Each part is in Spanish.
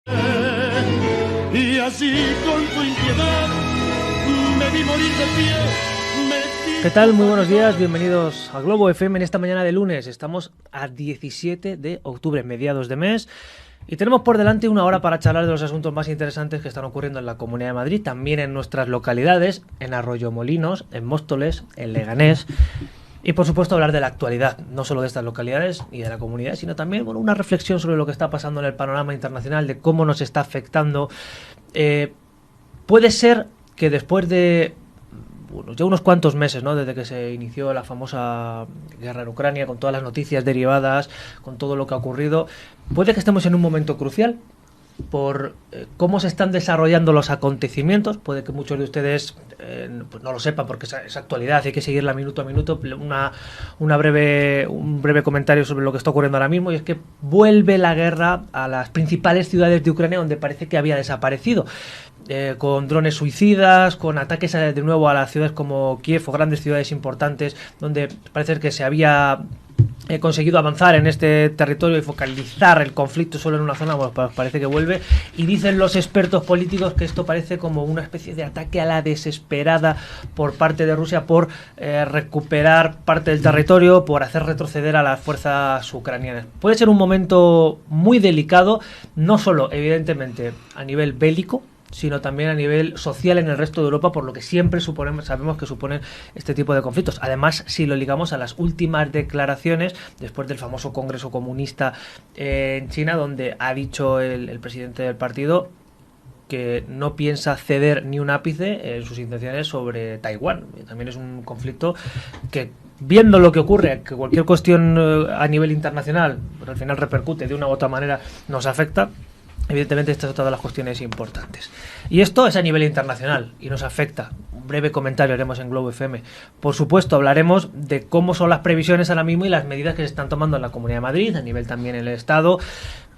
Y así con tu impiedad me vi morir de pie. ¿Qué tal? Muy buenos días, bienvenidos a Globo FM en esta mañana de lunes. Estamos a 17 de octubre, mediados de mes, y tenemos por delante una hora para charlar de los asuntos más interesantes que están ocurriendo en la Comunidad de Madrid, también en nuestras localidades, en Arroyomolinos, en Móstoles, en Leganés, y por supuesto hablar de la actualidad, no solo de estas localidades y de la comunidad, sino también una reflexión sobre lo que está pasando en el panorama internacional, de cómo nos está afectando. Puede ser que después de ya unos cuantos meses, ¿no?, desde que se inició la famosa guerra en Ucrania, con todas las noticias derivadas, con todo lo que ha ocurrido, puede que estemos en un momento crucial por cómo se están desarrollando los acontecimientos. Puede que muchos de ustedes pues no lo sepan, porque es actualidad, hay que seguirla minuto a minuto. Un breve comentario sobre lo que está ocurriendo ahora mismo, y es que vuelve la guerra a las principales ciudades de Ucrania, donde parece que había desaparecido, con drones suicidas, con ataques de nuevo a las ciudades como Kiev o grandes ciudades importantes, donde parece que se había conseguido avanzar en este territorio y focalizar el conflicto solo en una zona. Bueno, pues parece que vuelve, y dicen los expertos políticos que esto parece como una especie de ataque a la desesperada por parte de Rusia por recuperar parte del territorio, por hacer retroceder a las fuerzas ucranianas. Puede ser un momento muy delicado, no solo evidentemente a nivel bélico, sino también a nivel social en el resto de Europa, por lo que siempre sabemos que suponen este tipo de conflictos. Además, si lo ligamos a las últimas declaraciones después del famoso Congreso Comunista en China, donde ha dicho el presidente del partido que no piensa ceder ni un ápice en sus intenciones sobre Taiwán. También es un conflicto que, viendo lo que ocurre, que cualquier cuestión a nivel internacional, pues al final repercute de una u otra manera, nos afecta. Evidentemente, esta es otra de las cuestiones importantes. Y esto es a nivel internacional y nos afecta. Un breve comentario haremos en Globo FM. Por supuesto, hablaremos de cómo son las previsiones ahora mismo y las medidas que se están tomando en la Comunidad de Madrid, a nivel también en el Estado,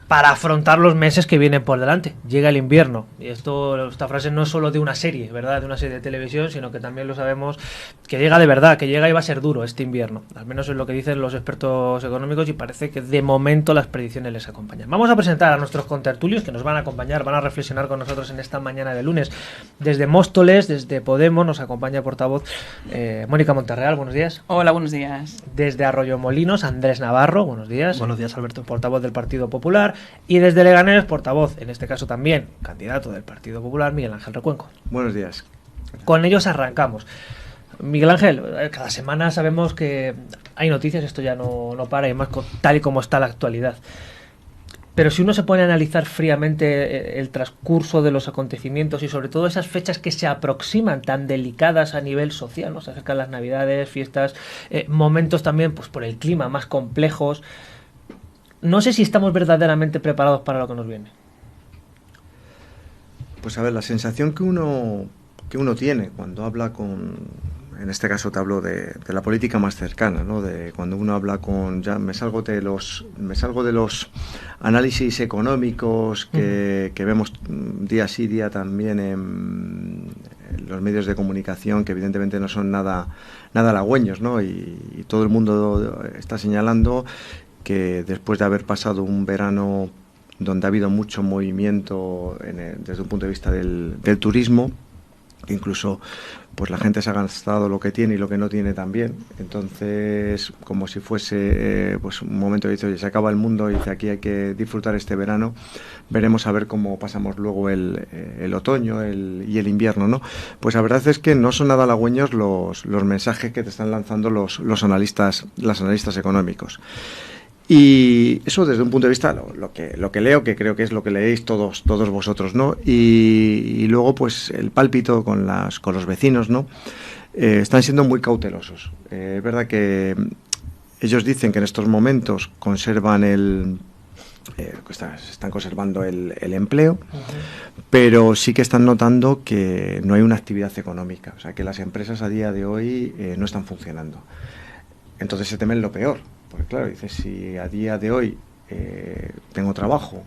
para afrontar los meses que vienen por delante. Llega el invierno, y esta frase no es solo de una serie, ¿verdad?, de una serie de televisión, sino que también lo sabemos que llega de verdad, que llega y va a ser duro este invierno. Al menos es lo que dicen los expertos económicos, y parece que de momento las predicciones les acompañan. Vamos a presentar a nuestros contertulios que nos van a acompañar, van a reflexionar con nosotros en esta mañana de lunes. Desde Móstoles, desde Podemos, nos acompaña el portavoz Mónica Monterreal. Buenos días. Hola, buenos días. Desde Arroyomolinos, Andrés Navarro. Buenos días. Buenos días, Alberto. Portavoz del Partido Popular. Y desde Leganés, portavoz, en este caso también candidato del Partido Popular, Miguel Ángel Recuenco. Buenos días. Con ellos arrancamos. Miguel Ángel, cada semana sabemos que hay noticias, esto ya no para, y más tal y como está la actualidad. Pero si uno se pone a analizar fríamente el transcurso de los acontecimientos, y sobre todo esas fechas que se aproximan tan delicadas a nivel social, ¿no? Se acercan las Navidades, fiestas, momentos también pues por el clima más complejos. No sé si estamos verdaderamente preparados para lo que nos viene. Pues a ver, la sensación que uno tiene cuando habla en este caso te hablo de la política más cercana, ¿no? De cuando uno habla ya me salgo de los análisis económicos que vemos día sí día también en los medios de comunicación, que evidentemente no son nada halagüeños, ¿no? Y todo el mundo está señalando que después de haber pasado un verano donde ha habido mucho movimiento desde un punto de vista del turismo, incluso pues la gente se ha gastado lo que tiene y lo que no tiene también. Entonces, como si fuese pues un momento de dice, oye, se acaba el mundo y dice, aquí hay que disfrutar este verano. Veremos a ver cómo pasamos luego el otoño y el invierno, ¿no? Pues la verdad es que no son nada halagüeños los mensajes que te están lanzando los analistas económicos. Y eso desde un punto de vista, lo que leo, que creo que es lo que leéis todos vosotros, ¿no? Y luego, pues, el pálpito con los vecinos, ¿no? Están siendo muy cautelosos. Es verdad que ellos dicen que en estos momentos conservan están conservando el empleo, pero sí que están notando que no hay una actividad económica, o sea, que las empresas a día de hoy no están funcionando. Entonces se temen lo peor. Porque claro, dices, si a día de hoy tengo trabajo,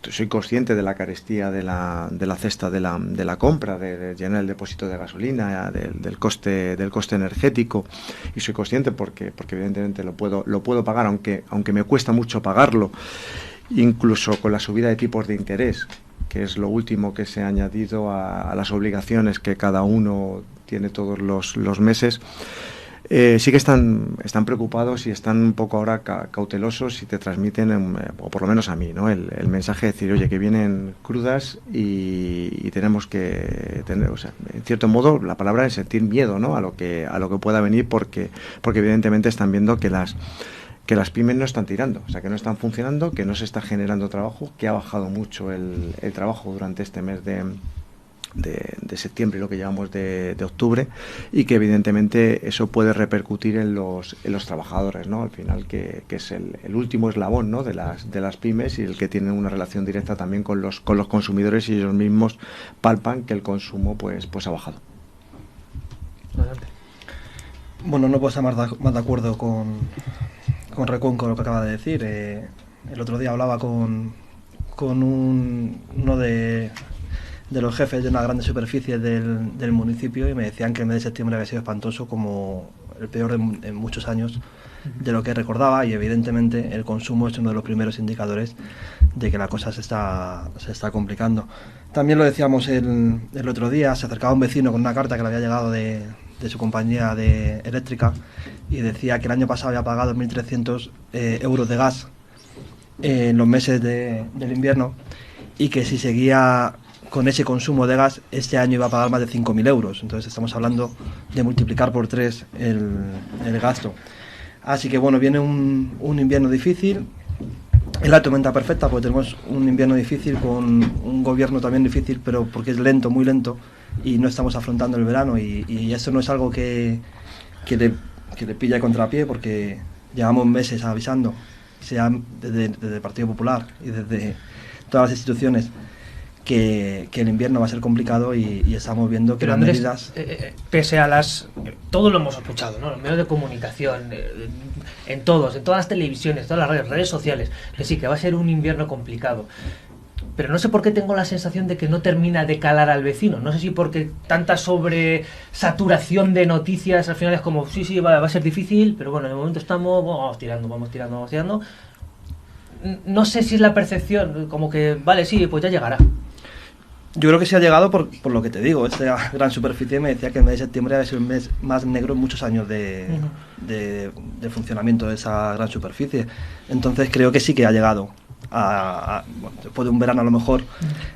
soy consciente de la carestía de la cesta de la compra, de llenar el depósito de gasolina, del coste energético, y soy consciente porque evidentemente lo puedo pagar, aunque me cuesta mucho pagarlo. incluso con la subida de tipos de interés, que es lo último que se ha añadido a las obligaciones que cada uno tiene todos los meses. Sí que están preocupados y están un poco ahora cautelosos y te transmiten, o por lo menos a mí, ¿no? el mensaje de decir, oye, que vienen crudas y tenemos que tener, o sea, en cierto modo, la palabra es sentir miedo, ¿no? a lo que pueda venir, porque evidentemente están viendo que las pymes no están tirando, o sea, que no están funcionando, que no se está generando trabajo, que ha bajado mucho el trabajo durante este mes de septiembre, lo que llevamos de octubre, y que evidentemente eso puede repercutir en los trabajadores, ¿no? Al final, que es el último eslabón, ¿no? de las pymes, y el que tienen una relación directa también con los consumidores, y ellos mismos palpan que el consumo pues ha bajado. Adelante. Bueno, no puedo estar más de acuerdo con Recon con lo que acaba de decir. El otro día hablaba con uno de los jefes de una grande superficie del municipio, y me decían que el mes de septiembre había sido espantoso, como el peor en muchos años de lo que recordaba, y evidentemente el consumo es uno de los primeros indicadores de que la cosa se está complicando. También lo decíamos el otro día, se acercaba un vecino con una carta que le había llegado de su compañía eléctrica, y decía que el año pasado había pagado 1.300 euros de gas en los meses del invierno, y que si seguía con ese consumo de gas, este año iba a pagar más de 5.000 euros. Entonces estamos hablando de multiplicar por 3 el gasto. Así que bueno, viene un invierno difícil. Es la tormenta perfecta, porque tenemos un invierno difícil con un gobierno también difícil, pero porque es lento, muy lento, y no estamos afrontando el verano, y eso no es algo que le pilla contrapié, porque llevamos meses avisando, sea desde el Partido Popular y desde todas las instituciones, que el invierno va a ser complicado, y estamos viendo que pero las Andrés, medidas... pese a todo lo hemos escuchado, ¿no? Los medios de comunicación, en todas las televisiones, todas las redes sociales, que sí, que va a ser un invierno complicado. Pero no sé por qué tengo la sensación de que no termina de calar al vecino. No sé si porque tanta sobresaturación de noticias, al final es como, sí, va a ser difícil, pero bueno, de momento vamos tirando. No sé si es la percepción, como que, vale, sí, pues ya llegará. Yo creo que sí ha llegado por lo que te digo. Esta gran superficie me decía que el mes de septiembre había sido el mes más negro en muchos años de funcionamiento de esa gran superficie. Entonces creo que sí que ha llegado. Después de un verano a lo mejor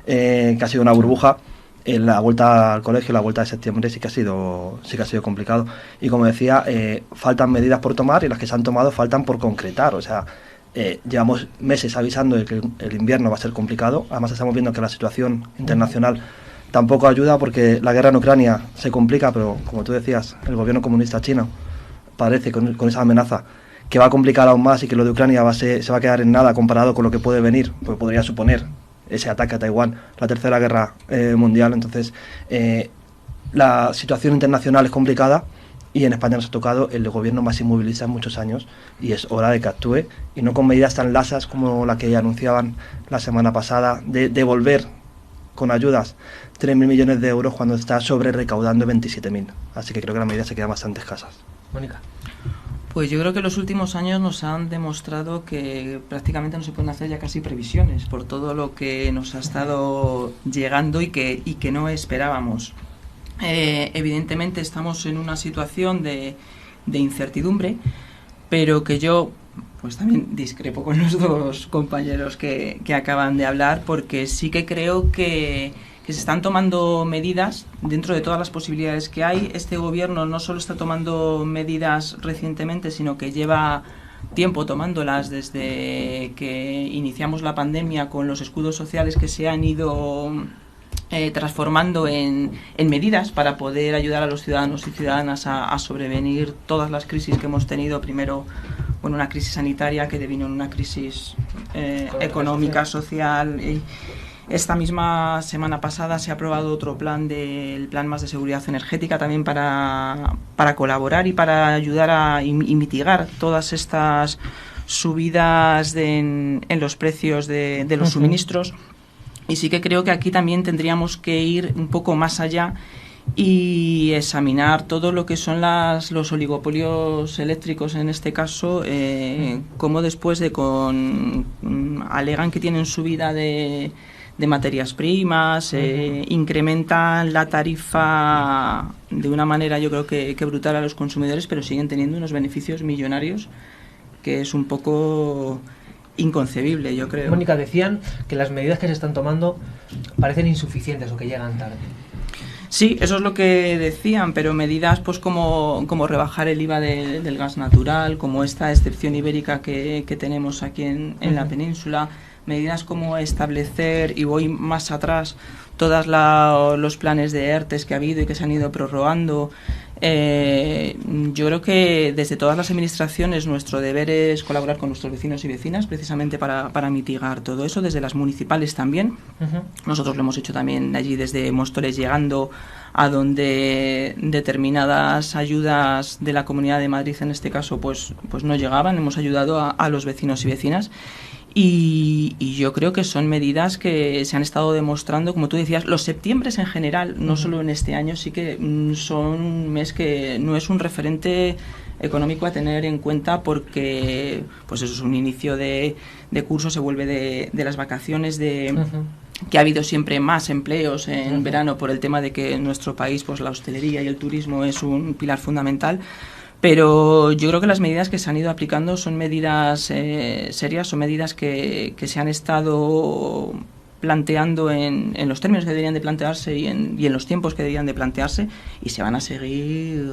que ha sido una burbuja, la vuelta al colegio, la vuelta de septiembre sí que ha sido complicado. Y como decía, faltan medidas por tomar, y las que se han tomado faltan por concretar. O sea, llevamos meses avisando de que el invierno va a ser complicado. Además estamos viendo que la situación internacional tampoco ayuda, porque la guerra en Ucrania se complica, pero como tú decías, el gobierno comunista chino parece con esa amenaza que va a complicar aún más, y que lo de Ucrania se va a quedar en nada comparado con lo que puede venir, porque podría suponer ese ataque a Taiwán, la tercera guerra mundial. Entonces la situación internacional es complicada, y en España nos ha tocado el gobierno más inmovilista en muchos años, y es hora de que actúe, y no con medidas tan lasas como la que anunciaban la semana pasada, de devolver con ayudas 3.000 millones de euros cuando está sobre recaudando 27.000. Así que creo que las medidas se quedan bastante escasas. Mónica. Pues yo creo que los últimos años nos han demostrado que prácticamente no se pueden hacer ya casi previsiones por todo lo que nos ha estado llegando y que no esperábamos. Evidentemente estamos en una situación de incertidumbre, pero que yo pues también discrepo con los dos compañeros que acaban de hablar, porque sí que creo que se están tomando medidas dentro de todas las posibilidades que hay. Este gobierno no solo está tomando medidas recientemente, sino que lleva tiempo tomándolas desde que iniciamos la pandemia, con los escudos sociales que se han ido transformando en medidas para poder ayudar a los ciudadanos y ciudadanas a sobrevenir todas las crisis que hemos tenido. Primero, bueno, una crisis sanitaria que devino en una crisis económica, social. Y esta misma semana pasada se ha aprobado otro plan, el Plan Más de Seguridad Energética, también para colaborar y para ayudar y mitigar todas estas subidas en los precios de los suministros. Y sí que creo que aquí también tendríamos que ir un poco más allá y examinar todo lo que son los oligopolios eléctricos en este caso, cómo después alegan que tienen subida de materias primas, incrementan la tarifa de una manera yo creo que brutal a los consumidores, pero siguen teniendo unos beneficios millonarios que es un poco inconcebible, yo creo. Mónica, decían que las medidas que se están tomando parecen insuficientes o que llegan tarde. Sí, eso es lo que decían, pero medidas pues como rebajar el IVA del gas natural, como esta excepción ibérica que tenemos aquí en la península, medidas como establecer, y voy más atrás, todos los planes de ERTES que ha habido y que se han ido prorrogando. Yo creo que desde todas las administraciones nuestro deber es colaborar con nuestros vecinos y vecinas precisamente para mitigar todo eso, desde las municipales también. Nosotros lo hemos hecho también allí desde Móstoles, llegando a donde determinadas ayudas de la Comunidad de Madrid en este caso pues no llegaban. Hemos ayudado a los vecinos y vecinas. Y yo creo que son medidas que se han estado demostrando, como tú decías, los septiembres en general, no solo en este año, sí que son un mes que no es un referente económico a tener en cuenta, porque pues eso es un inicio de curso, se vuelve de las vacaciones, que ha habido siempre más empleos en verano por el tema de que en nuestro país pues la hostelería y el turismo es un pilar fundamental. Pero yo creo que las medidas que se han ido aplicando son medidas serias, son medidas que se han estado planteando en los términos que deberían de plantearse y en los tiempos que deberían de plantearse, y se van a seguir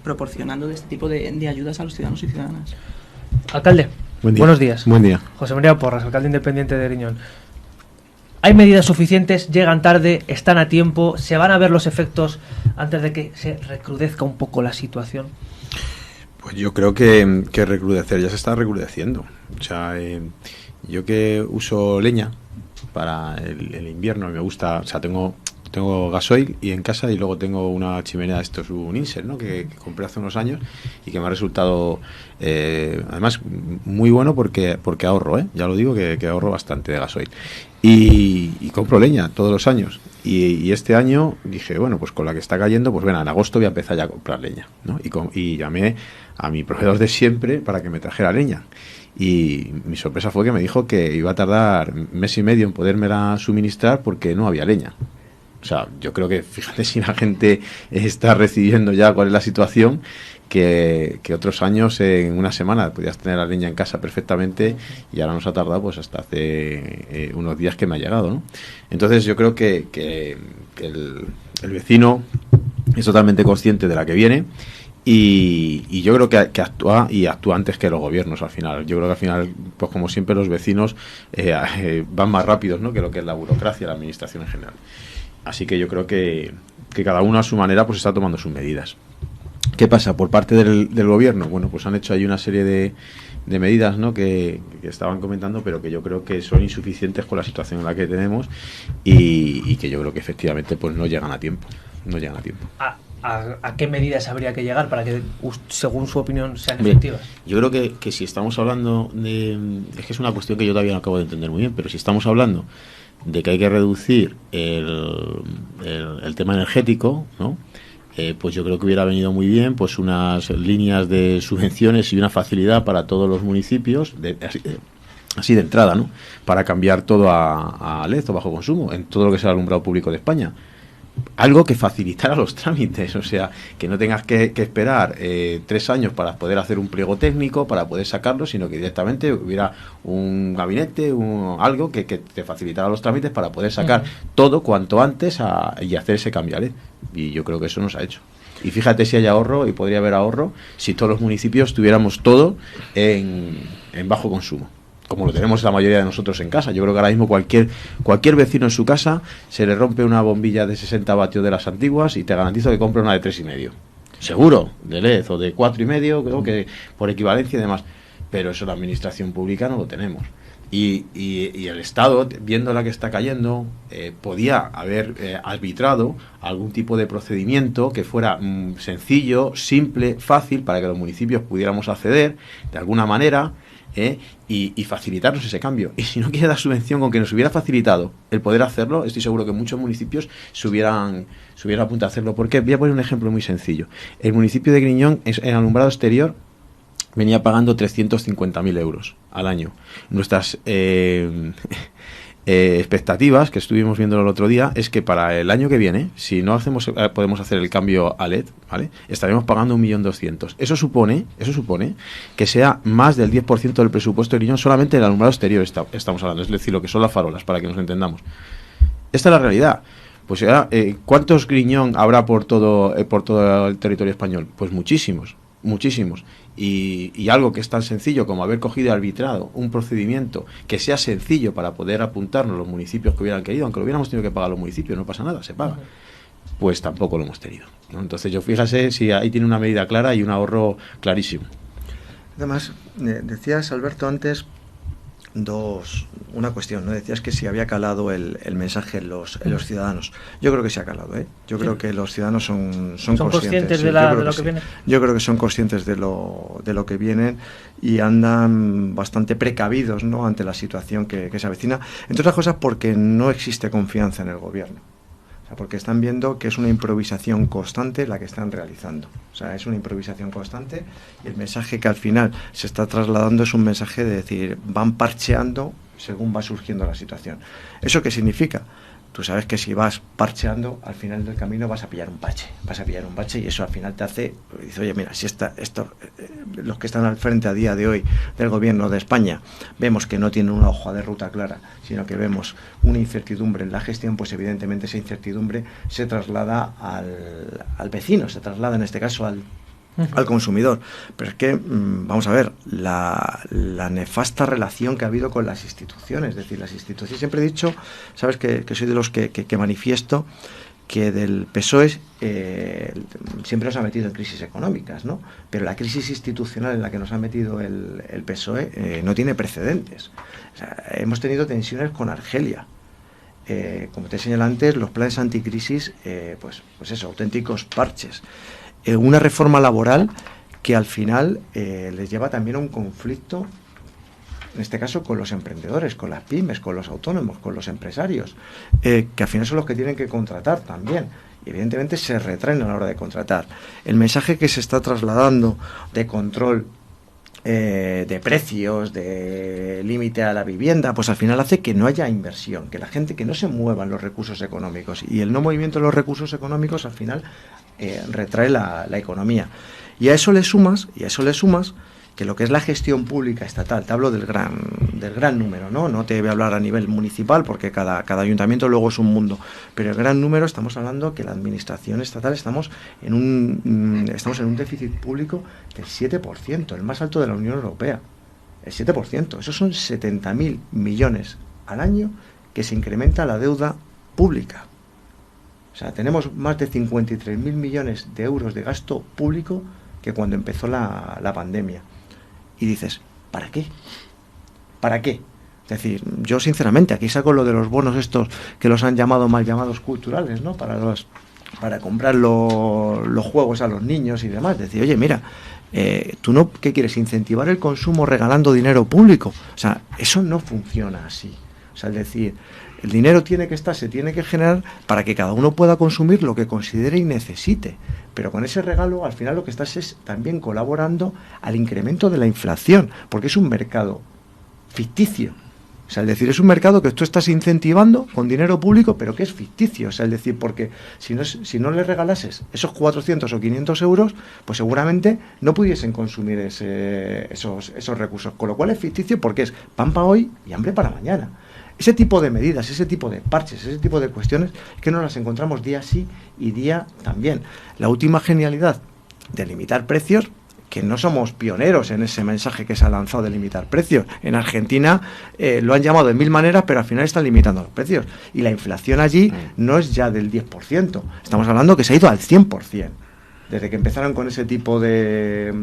proporcionando de este tipo de ayudas a los ciudadanos y ciudadanas. Alcalde, buenos días. Buen día. José María Porras, alcalde independiente de Griñón. ¿Hay medidas suficientes? ¿Llegan tarde? ¿Están a tiempo? ¿Se van a ver los efectos antes de que se recrudezca un poco la situación? Pues yo creo que recrudecer ya se está recrudeciendo. O sea, yo que uso leña para el invierno, me gusta, o sea, tengo gasoil y en casa, y luego tengo una chimenea, esto es un Insel, ¿no? que compré hace unos años y que me ha resultado además muy bueno porque ahorro, ya lo digo que ahorro bastante de gasoil. Y compro leña todos los años. Y este año dije, bueno, pues con la que está cayendo, pues bueno, en agosto voy a empezar ya a comprar leña, ¿no? Y llamé a mi proveedor de siempre para que me trajera leña. Y mi sorpresa fue que me dijo que iba a tardar mes y medio en podérmela suministrar porque no había leña. O sea, yo creo que, fíjate, si la gente está recibiendo ya cuál es la situación, que otros años en una semana podías tener la leña en casa perfectamente, y ahora nos ha tardado pues hasta hace unos días que me ha llegado, ¿no? Entonces yo creo que el vecino es totalmente consciente de la que viene, y yo creo que actúa antes que los gobiernos al final. Yo creo que al final, pues como siempre, los vecinos van más rápidos, ¿no? que lo que es la burocracia, la administración en general. Así que yo creo que cada uno a su manera pues está tomando sus medidas. ¿Qué pasa? Por parte del gobierno, bueno, pues han hecho ahí una serie de medidas, ¿no? que estaban comentando, pero que yo creo que son insuficientes con la situación en la que tenemos, y que yo creo que efectivamente pues no llegan a tiempo. ¿A qué medidas habría que llegar para que, según su opinión, sean efectivas? Yo creo que si estamos hablando es que es una cuestión que yo todavía no acabo de entender muy bien, pero si estamos hablando de que hay que reducir el tema energético, ¿no? Pues yo creo que hubiera venido muy bien pues unas líneas de subvenciones y una facilidad para todos los municipios, así de entrada, ¿no? Para cambiar todo a LED o bajo consumo en todo lo que sea el alumbrado público de España. Algo que facilitara los trámites, o sea, que no tengas que esperar 3 años para poder hacer un pliego técnico, para poder sacarlo, sino que directamente hubiera un gabinete, algo que te facilitara los trámites para poder sacar todo cuanto antes y hacer ese cambio a LED. Y yo creo que eso no se ha hecho. Y fíjate si hay ahorro, y podría haber ahorro, si todos los municipios tuviéramos todo en bajo consumo, como lo tenemos la mayoría de nosotros en casa. Yo creo que ahora mismo cualquier vecino en su casa se le rompe una bombilla de 60 vatios de las antiguas y te garantizo que compra una de 3,5. Seguro, de LED o de 4,5, creo que por equivalencia y demás. Pero eso la administración pública no lo tenemos. Y el Estado, viendo la que está cayendo, podía haber arbitrado algún tipo de procedimiento que fuera sencillo, simple, fácil, para que los municipios pudiéramos acceder de alguna manera, y facilitarnos ese cambio. Y si no quiere dar subvención, con que nos hubiera facilitado el poder hacerlo, estoy seguro que muchos municipios se hubieran apuntado a hacerlo. Porque voy a poner un ejemplo muy sencillo. El municipio de Griñón, en alumbrado exterior, venía pagando 350.000 euros al año. Nuestras expectativas, que estuvimos viendo el otro día, es que para el año que viene, si no podemos hacer el cambio a LED, ¿vale?, estaremos pagando 1.200.000. Eso supone que sea más del 10% del presupuesto de Griñón solamente el alumbrado exterior estamos hablando, es decir, lo que son las farolas, para que nos entendamos. Esta es la realidad. Pues ¿cuántos Griñón habrá por todo el territorio español? Pues muchísimos. Y algo que es tan sencillo como haber cogido y arbitrado un procedimiento que sea sencillo para poder apuntarnos los municipios que hubieran querido, aunque lo hubiéramos tenido que pagar los municipios, no pasa nada, se paga, pues tampoco lo hemos tenido, ¿no? Entonces fíjase si ahí tiene una medida clara y un ahorro clarísimo. Además, decías, Alberto, antes una cuestión, ¿no? Decías que si había calado el mensaje en los ciudadanos. Yo creo que se ha calado, ¿eh? Yo creo que los ciudadanos son conscientes de lo que viene. Yo creo que son conscientes de lo que vienen y andan bastante precavidos, ¿no?, ante la situación que se avecina. Entre otras cosas porque no existe confianza en el gobierno. O sea, porque están viendo que es una improvisación constante la que están realizando. O sea, es una improvisación constante y el mensaje que al final se está trasladando es un mensaje de decir, van parcheando según va surgiendo la situación. ¿Eso qué significa? Tú sabes que si vas parcheando, al final del camino vas a pillar un bache y eso al final te hace, dice, oye, mira, si los que están al frente a día de hoy del gobierno de España vemos que no tienen una hoja de ruta clara, sino que vemos una incertidumbre en la gestión, pues evidentemente esa incertidumbre se traslada al vecino, se traslada en este caso al consumidor. Pero es que, vamos a ver, la nefasta relación que ha habido con las instituciones. Es decir, las instituciones, siempre he dicho, sabes que soy de los que manifiesto que del PSOE siempre nos ha metido en crisis económicas, ¿no? Pero la crisis institucional en la que nos ha metido el PSOE no tiene precedentes. O sea, hemos tenido tensiones con Argelia. Como te señalé antes, los planes anticrisis, pues eso, auténticos parches. Una reforma laboral que al final les lleva también a un conflicto, en este caso con los emprendedores, con las pymes, con los autónomos, con los empresarios, que al final son los que tienen que contratar también. Y evidentemente se retraen a la hora de contratar. El mensaje que se está trasladando de control de precios, de límite a la vivienda, pues al final hace que no haya inversión, que la gente, que no se muevan los recursos económicos, y el no movimiento de los recursos económicos al final retrae la economía. Y a eso le sumas que lo que es la gestión pública estatal, te hablo del gran número, no te voy a hablar a nivel municipal porque cada ayuntamiento luego es un mundo, pero el gran número, estamos hablando que la administración estatal estamos en un déficit público del 7%, el más alto de la Unión Europea, el 7%, esos son 70.000 millones al año que se incrementa la deuda pública. O sea, tenemos más de 53.000 millones de euros de gasto público que cuando empezó la pandemia. Y dices, ¿para qué? ¿Para qué? Es decir, yo sinceramente aquí saco lo de los bonos estos que los han llamado mal llamados culturales, ¿no? Para comprar los juegos a los niños y demás. Decir, oye, mira, tú no, ¿qué quieres? Incentivar el consumo regalando dinero público. O sea, eso no funciona así. O sea, es decir, el dinero se tiene que generar para que cada uno pueda consumir lo que considere y necesite. Pero con ese regalo, al final lo que estás es también colaborando al incremento de la inflación, porque es un mercado ficticio. O sea, es decir, es un mercado que tú estás incentivando con dinero público, pero que es ficticio. O sea, es decir, porque si no le regalases esos 400 o 500 euros, pues seguramente no pudiesen consumir esos recursos. Con lo cual es ficticio porque es pan para hoy y hambre para mañana. Ese tipo de medidas, ese tipo de parches, ese tipo de cuestiones que nos las encontramos día sí y día también. La última genialidad de limitar precios, que no somos pioneros en ese mensaje que se ha lanzado de limitar precios. En Argentina lo han llamado de 1000 maneras, pero al final están limitando los precios. Y la inflación allí no es ya del 10%. Estamos hablando que se ha ido al 100%. Desde que empezaron con ese tipo de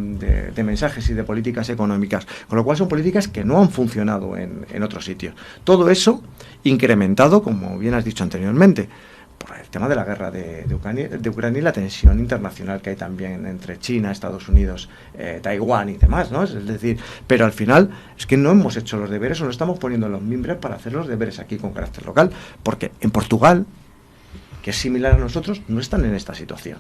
mensajes y de políticas económicas. Con lo cual son políticas que no han funcionado en otros sitios. Todo eso incrementado, como bien has dicho anteriormente, por el tema de la guerra de Ucrania y la tensión internacional que hay también entre China, Estados Unidos, Taiwán y demás, ¿no? Es decir, pero al final es que no hemos hecho los deberes o no estamos poniendo los mimbres para hacer los deberes aquí con carácter local, porque en Portugal, que es similar a nosotros, no están en esta situación.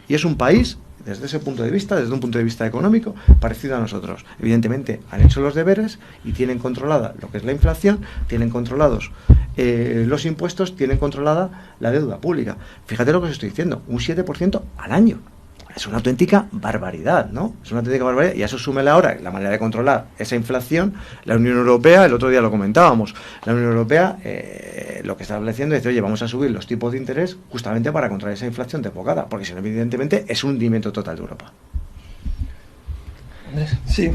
Y es un país, desde ese punto de vista, desde un punto de vista económico, parecido a nosotros. Evidentemente han hecho los deberes y tienen controlada lo que es la inflación, tienen controlados los impuestos, tienen controlada la deuda pública. Fíjate lo que os estoy diciendo, un 7% al año. Es una auténtica barbaridad, ¿no? Es una auténtica barbaridad. Y a eso súmele ahora la manera de controlar esa inflación. La Unión Europea, el otro día lo comentábamos, la Unión Europea lo que está estableciendo es, oye, vamos a subir los tipos de interés justamente para controlar esa inflación desbocada, porque si no, evidentemente, es un hundimiento total de Europa. Andrés. Sí.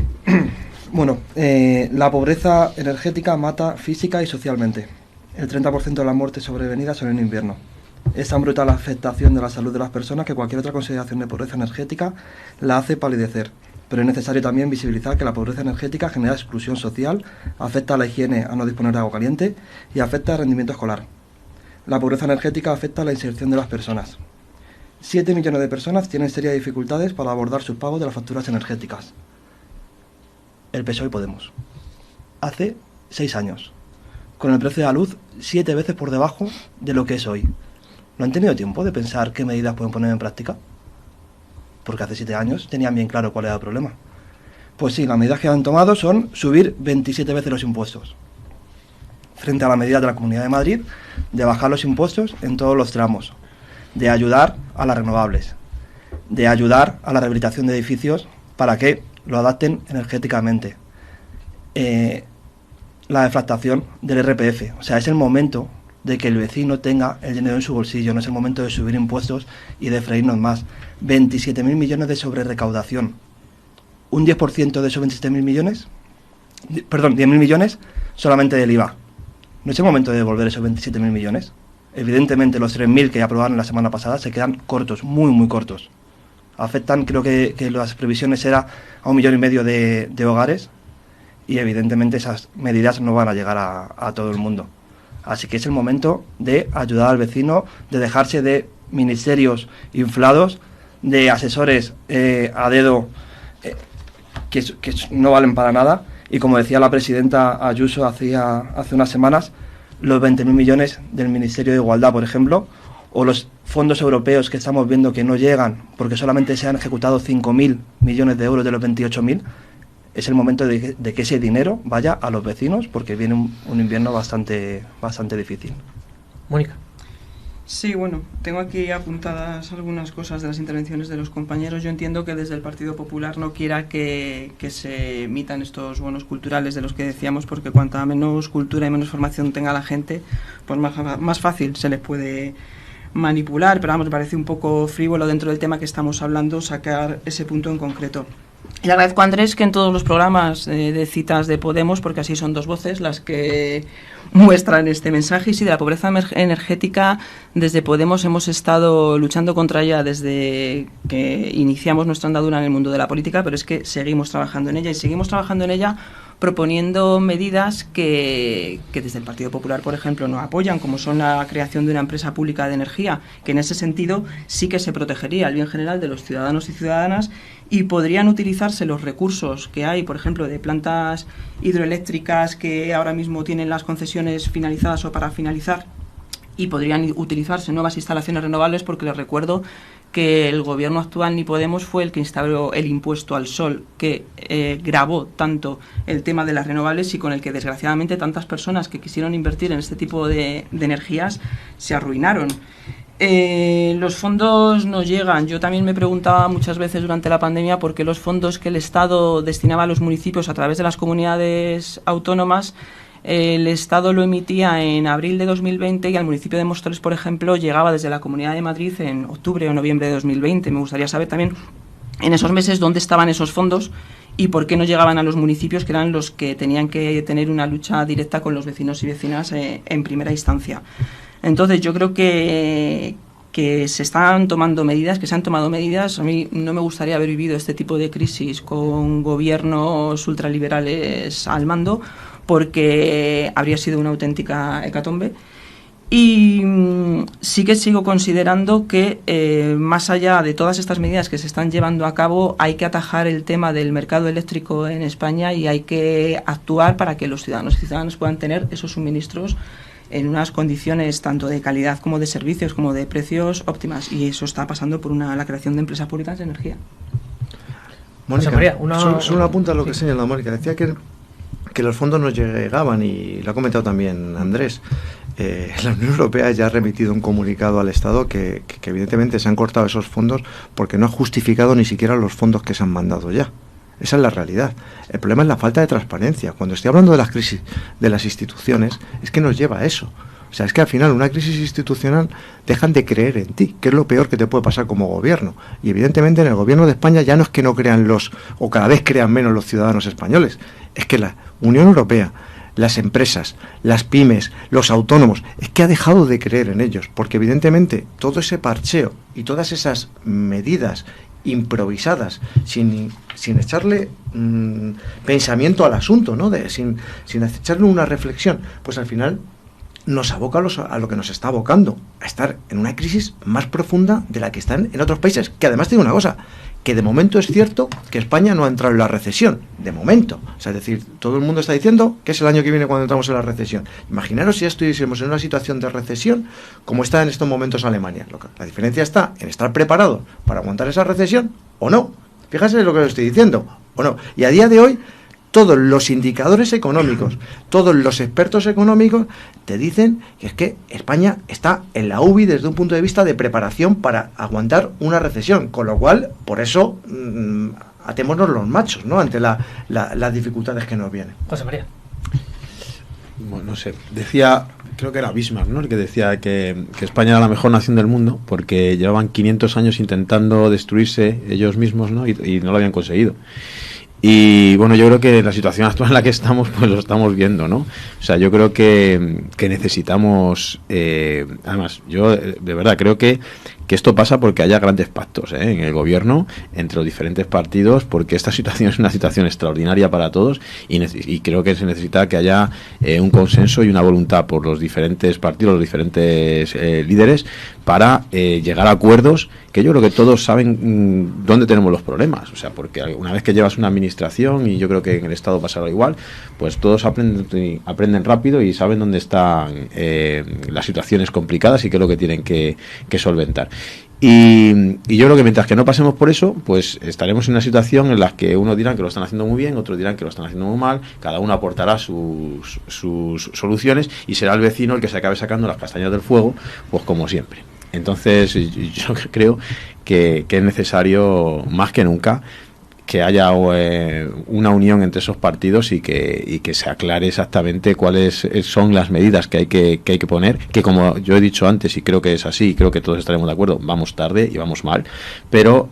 Bueno, la pobreza energética mata física y socialmente. El 30% de las muertes sobrevenidas son en invierno. Es tan brutal la afectación de la salud de las personas que cualquier otra consideración de pobreza energética la hace palidecer. Pero es necesario también visibilizar que la pobreza energética genera exclusión social, afecta a la higiene a no disponer de agua caliente y afecta al rendimiento escolar. La pobreza energética afecta a la inserción de las personas. 7 millones de personas tienen serias dificultades para abordar sus pagos de las facturas energéticas. El PSOE y Podemos. Hace 6 años, con el precio de la luz 7 veces por debajo de lo que es hoy. ¿No han tenido tiempo de pensar qué medidas pueden poner en práctica? Porque hace 7 años tenían bien claro cuál era el problema. Pues sí, las medidas que han tomado son subir 27 veces los impuestos, frente a la medida de la Comunidad de Madrid de bajar los impuestos en todos los tramos, de ayudar a las renovables, de ayudar a la rehabilitación de edificios para que lo adapten energéticamente, la deflactación del IRPF. O sea, es el momento de que el vecino tenga el dinero en su bolsillo, no es el momento de subir impuestos y de freírnos más. 27.000 millones de sobrerecaudación. Un 10% de esos 27.000 millones, perdón, 10.000 millones solamente del IVA. ¿No es el momento de devolver esos 27.000 millones? Evidentemente los 3.000 que aprobaron la semana pasada se quedan cortos, muy muy cortos. Afectan, creo que las previsiones era a 1,5 millones de hogares y evidentemente esas medidas no van a llegar a todo el mundo. Así que es el momento de ayudar al vecino, de dejarse de ministerios inflados, de asesores a dedo que no valen para nada. Y como decía la presidenta Ayuso hace unas semanas, los 20.000 millones del Ministerio de Igualdad, por ejemplo, o los fondos europeos que estamos viendo que no llegan porque solamente se han ejecutado 5.000 millones de euros de los 28.000, es el momento de que ese dinero vaya a los vecinos porque viene un invierno bastante difícil. Mónica. Sí, bueno, tengo aquí apuntadas algunas cosas de las intervenciones de los compañeros. Yo entiendo que desde el Partido Popular no quiera que se emitan estos bonos culturales de los que decíamos, porque cuanta menos cultura y menos formación tenga la gente, pues más fácil se les puede manipular. Pero vamos, me parece un poco frívolo dentro del tema que estamos hablando sacar ese punto en concreto. Le agradezco a Andrés que en todos los programas de citas de Podemos, porque así son dos voces las que muestran este mensaje. Y sí, de la pobreza energética, desde Podemos hemos estado luchando contra ella desde que iniciamos nuestra andadura en el mundo de la política, pero es que seguimos trabajando en ella y seguimos trabajando en ella proponiendo medidas que desde el Partido Popular, por ejemplo, no apoyan, como son la creación de una empresa pública de energía, que en ese sentido sí que se protegería el bien general de los ciudadanos y ciudadanas, y podrían utilizarse los recursos que hay, por ejemplo, de plantas hidroeléctricas que ahora mismo tienen las concesiones finalizadas o para finalizar, y podrían utilizarse nuevas instalaciones renovables, porque les recuerdo que el gobierno actual, ni Podemos, fue el que instauró el impuesto al sol, que gravó tanto el tema de las renovables y con el que desgraciadamente tantas personas que quisieron invertir en este tipo de energías se arruinaron. Los fondos no llegan. Yo también me preguntaba muchas veces durante la pandemia por qué los fondos que el Estado destinaba a los municipios a través de las comunidades autónomas, el Estado lo emitía en abril de 2020 y al municipio de Móstoles, por ejemplo, llegaba desde la Comunidad de Madrid en octubre o noviembre de 2020. Me gustaría saber también en esos meses dónde estaban esos fondos y por qué no llegaban a los municipios, que eran los que tenían que tener una lucha directa con los vecinos y vecinas en primera instancia. Entonces yo creo que se están tomando medidas, que se han tomado medidas. A mí no me gustaría haber vivido este tipo de crisis con gobiernos ultraliberales al mando, porque habría sido una auténtica hecatombe. Y sí que sigo considerando que más allá de todas estas medidas que se están llevando a cabo, hay que atajar el tema del mercado eléctrico en España y hay que actuar para que los ciudadanos y ciudadanas puedan tener esos suministros en unas condiciones tanto de calidad como de servicios como de precios óptimas, y eso está pasando por la creación de empresas públicas de energía. Mónica, María, solo una punta a lo que señala Mónica. Decía que los fondos no llegaban, y lo ha comentado también Andrés. La Unión Europea ya ha remitido un comunicado al Estado que evidentemente se han cortado esos fondos porque no ha justificado ni siquiera los fondos que se han mandado ya. Esa es la realidad. El problema es la falta de transparencia. Cuando estoy hablando de las crisis de las instituciones, es que nos lleva a eso. O sea, es que al final una crisis institucional dejan de creer en ti, que es lo peor que te puede pasar como gobierno. Y evidentemente en el gobierno de España ya no es que no crean o cada vez crean menos los ciudadanos españoles, es que la Unión Europea, las empresas, las pymes, los autónomos, es que ha dejado de creer en ellos, porque evidentemente todo ese parcheo y todas esas medidas improvisadas, sin echarle pensamiento al asunto, ¿no? Sin echarle una reflexión, pues al final nos aboca a lo que nos está abocando, a estar en una crisis más profunda de la que están en otros países, que además tiene una cosa, que de momento es cierto que España no ha entrado en la recesión, de momento. O sea, es decir, todo el mundo está diciendo que es el año que viene cuando entramos en la recesión. Imaginaros si ya estuviésemos en una situación de recesión como está en estos momentos Alemania. La diferencia está en estar preparado para aguantar esa recesión o no. Fíjense lo que os estoy diciendo, o no. Y a día de hoy, todos los indicadores económicos, todos los expertos económicos te dicen que es que España está en la UBI desde un punto de vista de preparación para aguantar una recesión, con lo cual, por eso, atémonos los machos, ¿no?, ante las dificultades que nos vienen. José María. Bueno, no sé, creo que era Bismarck, ¿no?, el que decía que España era la mejor nación del mundo porque llevaban 500 años intentando destruirse ellos mismos, ¿no?, y no lo habían conseguido. Y bueno, yo creo que la situación actual en la que estamos, pues lo estamos viendo, ¿no? O sea, yo creo que necesitamos, además, yo de verdad creo que esto pasa porque haya grandes pactos en el gobierno entre los diferentes partidos, porque esta situación es una situación extraordinaria para todos y creo que se necesita que haya un consenso y una voluntad por los diferentes partidos, los diferentes líderes, para llegar a acuerdos que yo creo que todos saben dónde tenemos los problemas. O sea, porque una vez que llevas una administración, y yo creo que en el Estado pasará igual, pues todos aprenden rápido y saben dónde están las situaciones complicadas y qué es lo que tienen que solventar. Y yo creo que mientras que no pasemos por eso, pues estaremos en una situación en la que unos dirán que lo están haciendo muy bien, otros dirán que lo están haciendo muy mal, cada uno aportará sus soluciones y será el vecino el que se acabe sacando las castañas del fuego, pues como siempre. Entonces yo creo que es necesario más que nunca que haya una unión entre esos partidos y que se aclare exactamente cuáles son las medidas que hay que poner, que como yo he dicho antes, y creo que es así, creo que todos estaremos de acuerdo, vamos tarde y vamos mal, pero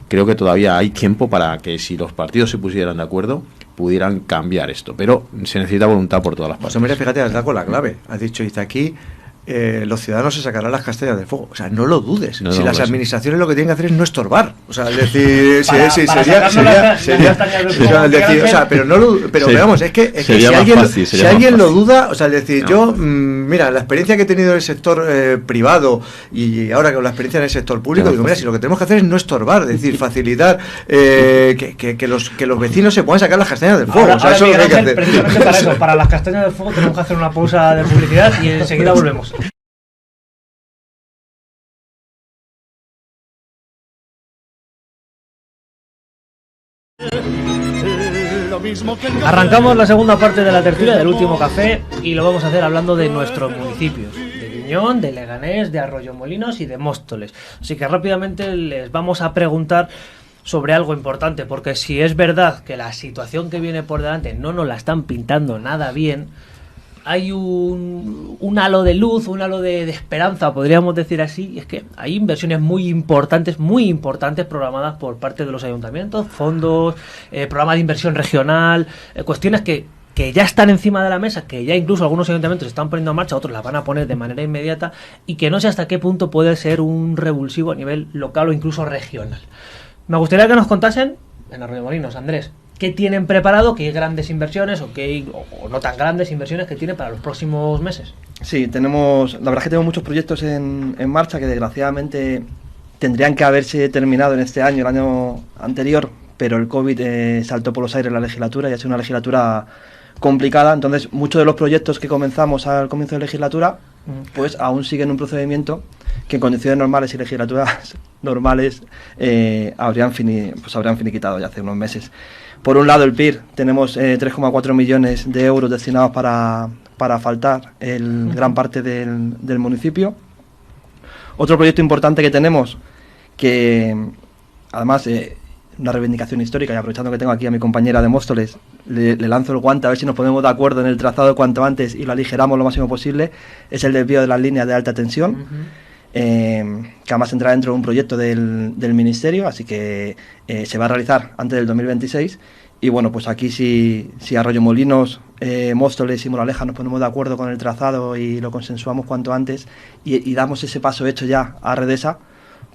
creo que todavía hay tiempo para que, si los partidos se pusieran de acuerdo, pudieran cambiar esto, pero se necesita voluntad por todas las partes. José María, fíjate, has dado con la clave, has dicho, dice aquí, los ciudadanos se sacarán las castañas del fuego. O sea, no lo dudes. No, si las pues, administraciones lo que tienen que hacer es no estorbar. O sea, es decir, pero veamos, es que si alguien lo duda, o sea, es decir, yo, mira, la experiencia que he tenido en el sector privado y ahora con la experiencia en el sector público, digo, mira, si lo que tenemos que hacer es no estorbar, es decir, facilitar que los vecinos se puedan sacar las castañas del fuego. Ahora, o sea, eso es lo que hay que hacer. Precisamente para eso, para las castañas del fuego, tenemos que hacer una pausa de publicidad y enseguida volvemos. Arrancamos la segunda parte de la tertulia del último café y lo vamos a hacer hablando de nuestros municipios, de Griñón, de Leganés, de Arroyomolinos y de Móstoles. Así que rápidamente les vamos a preguntar sobre algo importante, porque si es verdad que la situación que viene por delante no nos la están pintando nada bien, hay un halo de luz, un halo de esperanza, podríamos decir así, y es que hay inversiones muy importantes programadas por parte de los ayuntamientos, fondos, programa de inversión regional, cuestiones que ya están encima de la mesa, que ya incluso algunos ayuntamientos están poniendo en marcha, otros las van a poner de manera inmediata, y que no sé hasta qué punto puede ser un revulsivo a nivel local o incluso regional. Me gustaría que nos contasen, en Arroyomolinos, Andrés, ¿qué tienen preparado? ¿Qué grandes inversiones o no tan grandes inversiones que tienen para los próximos meses? Sí, la verdad es que tenemos muchos proyectos en marcha que desgraciadamente tendrían que haberse terminado en este año, el año anterior, pero el COVID saltó por los aires la legislatura y ha sido una legislatura complicada. Entonces, muchos de los proyectos que comenzamos al comienzo de la legislatura, pues aún siguen un procedimiento que en condiciones normales y legislaturas normales habrían finiquitado ya hace unos meses. Por un lado, el PIR, tenemos 3,4 millones de euros destinados para asfaltar gran parte del municipio. Otro proyecto importante que tenemos, que además una reivindicación histórica, y aprovechando que tengo aquí a mi compañera de Móstoles, le lanzo el guante a ver si nos ponemos de acuerdo en el trazado cuanto antes y lo aligeramos lo máximo posible, es el desvío de las líneas de alta tensión, que además entra dentro de un proyecto del Ministerio, así que se va a realizar antes del 2026. Y bueno, pues aquí si Arroyomolinos, Móstoles y Moraleja nos ponemos de acuerdo con el trazado y lo consensuamos cuanto antes y damos ese paso hecho ya a Redesa,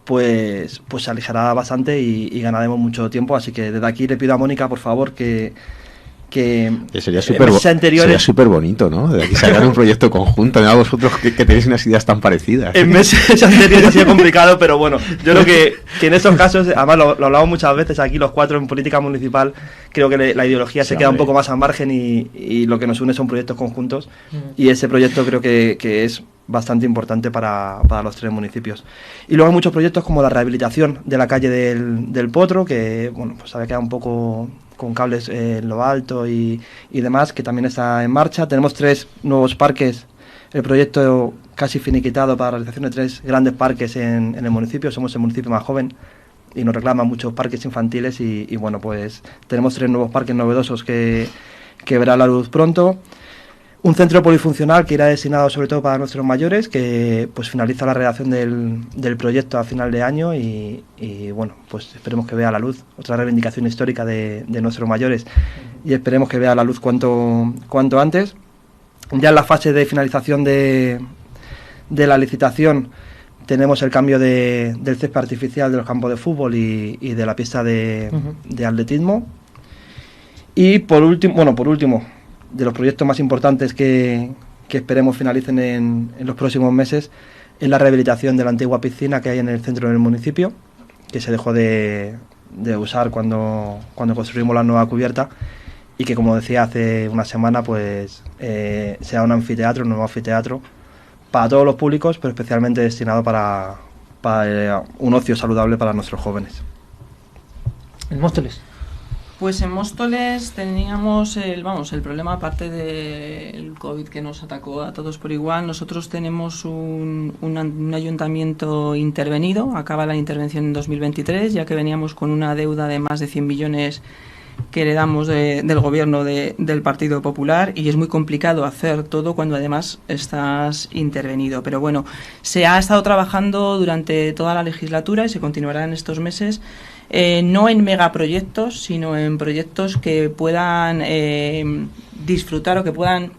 pues se aligerará bastante y ganaremos mucho tiempo. Así que desde aquí le pido a Mónica, por favor, que sería súper bonito, ¿no? De aquí sacar un proyecto conjunto. Mira vosotros que tenéis unas ideas tan parecidas. En meses anteriores ha sido complicado, pero bueno, yo creo que en estos casos, además lo hablamos muchas veces aquí los cuatro en política municipal, creo que la ideología se queda un poco más al margen y lo que nos une son proyectos conjuntos y ese proyecto creo que es bastante importante para los tres municipios. Y luego hay muchos proyectos como la rehabilitación de la calle del Potro, que bueno, pues había quedado un poco con cables en lo alto y demás, que también está en marcha. Tenemos 3 nuevos parques, el proyecto casi finiquitado para la realización de 3 grandes parques en el municipio. Somos el municipio más joven y nos reclaman muchos parques infantiles y bueno, pues tenemos 3 nuevos parques novedosos que verán la luz pronto. Un centro polifuncional que irá destinado sobre todo para nuestros mayores, que pues finaliza la redacción del proyecto a final de año y bueno, pues esperemos que vea la luz. Otra reivindicación histórica de nuestros mayores y esperemos que vea la luz cuanto antes. Ya en la fase de finalización de la licitación tenemos el cambio del césped artificial de los campos de fútbol y de la pista de atletismo. Y por último, de los proyectos más importantes que esperemos finalicen en los próximos meses, es la rehabilitación de la antigua piscina que hay en el centro del municipio, que se dejó de usar cuando construimos la nueva cubierta y que, como decía hace una semana, pues sea un nuevo anfiteatro para todos los públicos, pero especialmente destinado para un ocio saludable para nuestros jóvenes. ¿En Móstoles? Pues en Móstoles teníamos el problema, aparte del COVID que nos atacó a todos por igual. Nosotros tenemos un ayuntamiento intervenido, acaba la intervención en 2023, ya que veníamos con una deuda de más de 100 millones que heredamos del gobierno del Partido Popular y es muy complicado hacer todo cuando además estás intervenido. Pero bueno, se ha estado trabajando durante toda la legislatura y se continuará en estos meses. No en megaproyectos, sino en proyectos que puedan disfrutar o que puedan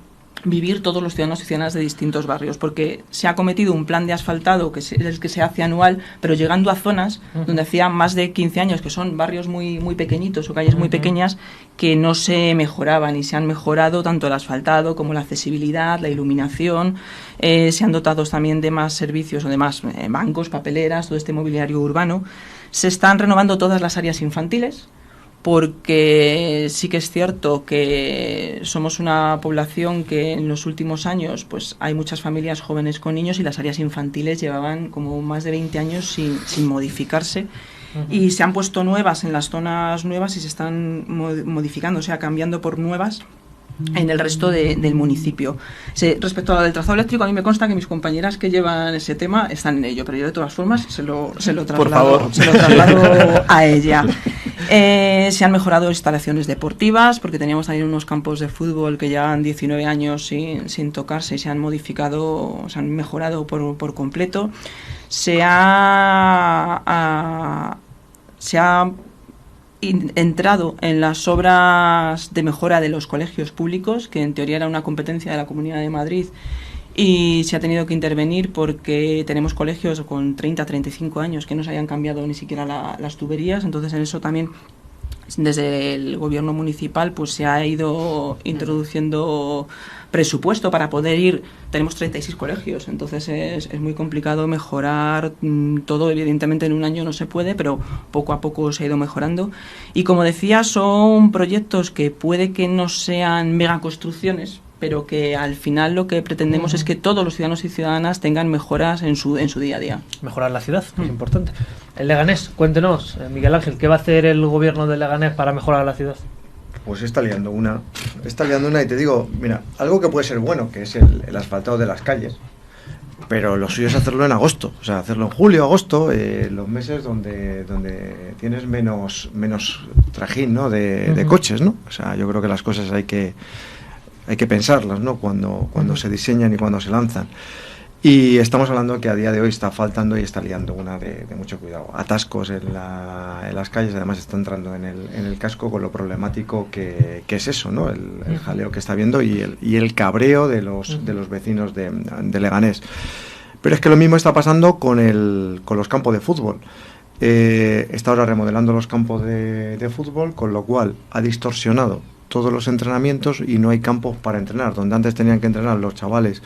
vivir todos los ciudadanos y ciudadanas de distintos barrios, porque se ha cometido un plan de asfaltado que es el que se hace anual, pero llegando a zonas donde hacía más de 15 años que son barrios muy pequeñitos o calles muy pequeñas que no se mejoraban y se han mejorado tanto el asfaltado como la accesibilidad, la iluminación, se han dotado también de más servicios o de más bancos, papeleras, todo este mobiliario urbano. Se están renovando todas las áreas infantiles, porque sí que es cierto que somos una población que en los últimos años pues hay muchas familias jóvenes con niños y las áreas infantiles llevaban como más de 20 años sin modificarse y se han puesto nuevas en las zonas nuevas y se están modificando, o sea, cambiando por nuevas en el resto del municipio. Respecto al trazado eléctrico, a mí me consta que mis compañeras que llevan ese tema están en ello, pero yo de todas formas se lo traslado a ella. Se han mejorado instalaciones deportivas, porque teníamos también unos campos de fútbol que llevan 19 años sin tocarse y se han modificado, se han mejorado por completo. Se ha entrado en las obras de mejora de los colegios públicos, que en teoría era una competencia de la Comunidad de Madrid, y se ha tenido que intervenir porque tenemos colegios con 30, 35 años que no se hayan cambiado ni siquiera las tuberías. Entonces en eso también desde el gobierno municipal pues se ha ido introduciendo presupuesto para poder ir. Tenemos 36 colegios, entonces es muy complicado mejorar todo. Evidentemente en un año no se puede, pero poco a poco se ha ido mejorando. Y como decía, son proyectos que puede que no sean megaconstrucciones, pero que al final lo que pretendemos es que todos los ciudadanos y ciudadanas tengan mejoras en su día a día. Mejorar la ciudad, es importante. El Leganés, cuéntenos, Miguel Ángel, ¿qué va a hacer el gobierno de Leganés para mejorar la ciudad? Pues está liando una y te digo, mira, algo que puede ser bueno, que es el asfaltado de las calles, pero lo suyo es hacerlo en agosto, o sea, hacerlo en julio, agosto, los meses donde tienes menos trajín, ¿no? de coches, ¿no? O sea, yo creo que las cosas hay que pensarlas, ¿no? Cuando se diseñan y cuando se lanzan. Y estamos hablando que a día de hoy está faltando y está liando una de mucho cuidado. Atascos en las calles, además está entrando en el casco con lo problemático que es eso, ¿no? El jaleo que está viendo y el cabreo de los vecinos de Leganés. Pero es que lo mismo está pasando con los campos de fútbol. Está ahora remodelando los campos de fútbol, con lo cual ha distorsionado todos los entrenamientos y no hay campos para entrenar. Donde antes tenían que entrenar los chavales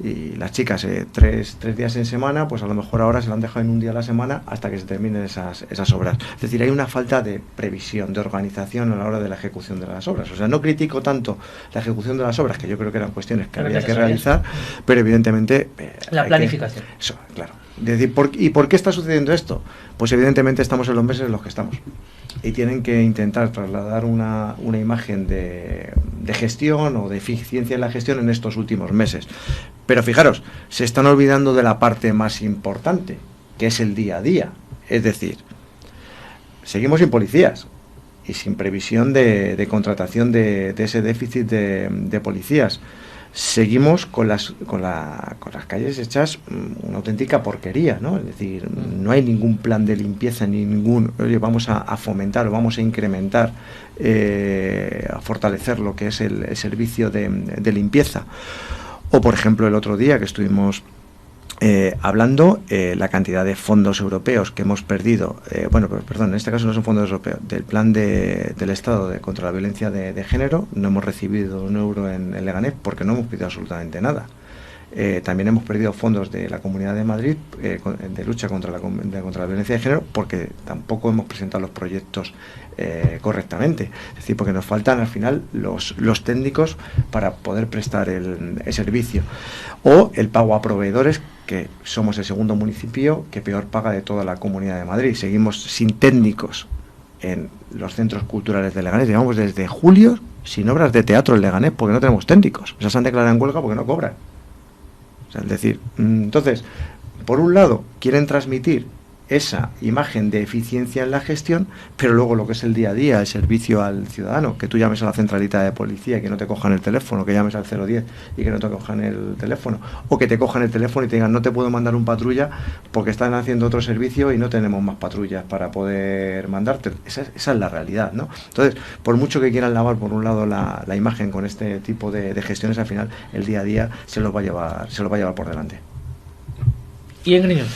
y las chicas 3 días en semana, pues a lo mejor ahora se lo han dejado en un día a la semana hasta que se terminen esas obras. Es decir, hay una falta de previsión, de organización a la hora de la ejecución de las obras. O sea, no critico tanto la ejecución de las obras, que yo creo que eran cuestiones que había que realizar, pero evidentemente la planificación. Eso, claro. Es decir, ¿y por qué está sucediendo esto? Pues evidentemente estamos en los meses en los que estamos y tienen que intentar trasladar una imagen de gestión o de eficiencia en la gestión en estos últimos meses. Pero fijaros, se están olvidando de la parte más importante, que es el día a día. Es decir, seguimos sin policías y sin previsión de contratación de ese déficit de policías. Seguimos con las calles hechas una auténtica porquería, ¿no? Es decir, no hay ningún plan de limpieza ni oye, vamos a fomentar o vamos a incrementar, a fortalecer lo que es el servicio de limpieza. O, por ejemplo, el otro día que estuvimos hablando, la cantidad de fondos europeos que hemos perdido, en este caso no son fondos europeos, del plan del Estado contra la violencia de género, no hemos recibido un euro en Leganés porque no hemos pedido absolutamente nada. También hemos perdido fondos de la Comunidad de Madrid de lucha contra la violencia de género porque tampoco hemos presentado los proyectos correctamente. Es decir, porque nos faltan al final los técnicos para poder prestar el servicio. O el pago a proveedores, que somos el segundo municipio que peor paga de toda la Comunidad de Madrid. Seguimos sin técnicos en los centros culturales de Leganés. Llevamos desde julio sin obras de teatro en Leganés porque no tenemos técnicos. O sea, se han declarado en huelga porque no cobran. O sea, es decir, entonces, por un lado, quieren transmitir esa imagen de eficiencia en la gestión, pero luego lo que es el día a día, el servicio al ciudadano, que tú llames a la centralita de policía y que no te cojan el teléfono, que llames al 010 y que no te cojan el teléfono, o que te cojan el teléfono y te digan no te puedo mandar un patrulla porque están haciendo otro servicio y no tenemos más patrullas para poder mandarte. Esa es la realidad, ¿no? Entonces, por mucho que quieran lavar por un lado la imagen con este tipo de gestiones, al final el día a día se lo va a llevar por delante. ¿Y en Griñón?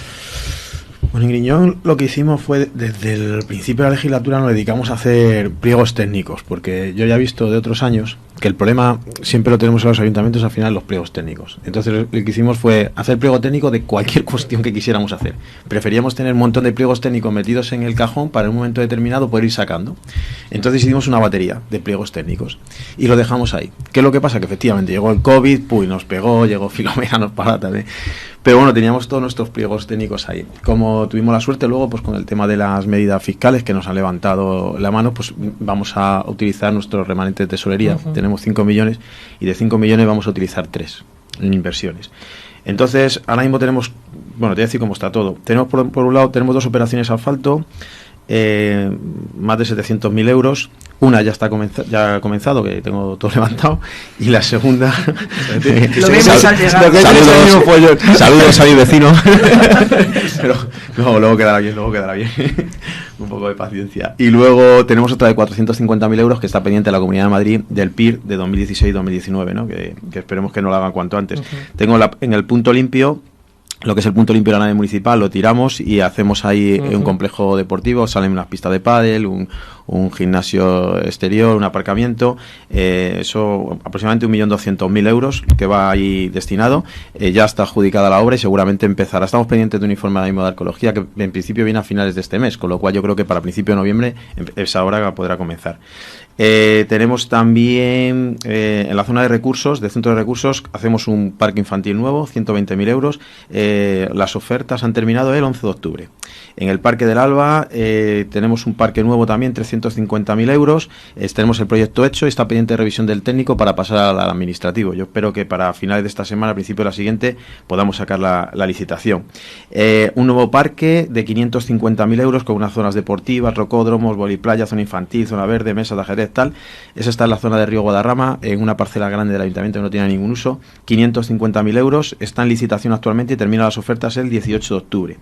Bueno, en Griñón lo que hicimos fue, desde el principio de la legislatura nos dedicamos a hacer pliegos técnicos, porque yo ya he visto de otros años que el problema siempre lo tenemos en los ayuntamientos, al final, los pliegos técnicos. Entonces lo que hicimos fue hacer pliego técnico de cualquier cuestión que quisiéramos hacer. Preferíamos tener un montón de pliegos técnicos metidos en el cajón para en un momento determinado poder ir sacando. Entonces hicimos una batería de pliegos técnicos y lo dejamos ahí. ¿Qué es lo que pasa? Que efectivamente llegó el COVID, nos pegó, llegó Filomena, nos paró también. Pero bueno, teníamos todos nuestros pliegos técnicos ahí. Como tuvimos la suerte luego, pues con el tema de las medidas fiscales que nos han levantado la mano, pues vamos a utilizar nuestros remanentes de tesorería. Tenemos 5 millones y de 5 millones vamos a utilizar 3 en inversiones. Entonces, ahora mismo tenemos, bueno, te voy a decir cómo está todo. Tenemos por un lado, tenemos 2 operaciones de asfalto, más de 700.000 euros. Una ya está ya ha comenzado, que tengo todo levantado, y la segunda lo vimos al llegar. Saludos a mi vecino. Pero luego quedará bien un poco de paciencia. Y luego tenemos otra de 450.000 euros que está pendiente de la Comunidad de Madrid del PIR de 2016-2019, ¿no? Que esperemos que no lo hagan cuanto antes. Tengo en el punto limpio lo que es el punto limpio de la nave municipal, lo tiramos y hacemos ahí un complejo deportivo, salen unas pistas de pádel, un gimnasio exterior, un aparcamiento, eso aproximadamente 1.200.000 euros que va ahí destinado. Ya está adjudicada la obra y seguramente empezará. Estamos pendientes de un informe ahora mismo de arqueología que en principio viene a finales de este mes, con lo cual yo creo que para principio de noviembre esa obra podrá comenzar. Tenemos también en la zona de recursos, de centro de recursos, hacemos un parque infantil nuevo, 120.000 euros. Las ofertas han terminado el 11 de octubre. En el Parque del Alba tenemos un parque nuevo también, 350.000 euros. Tenemos el proyecto hecho y está pendiente de revisión del técnico para pasar al administrativo. Yo espero que para finales de esta semana, a principio de la siguiente, podamos sacar la licitación. Un nuevo parque de 550.000 euros con unas zonas deportivas, rocódromos, voliplaya, zona infantil, zona verde, mesa de ajedrez, tal. Esa está en la zona de Río Guadarrama, en una parcela grande del ayuntamiento que no tiene ningún uso. 550.000 euros, está en licitación actualmente y termina las ofertas el 18 de octubre.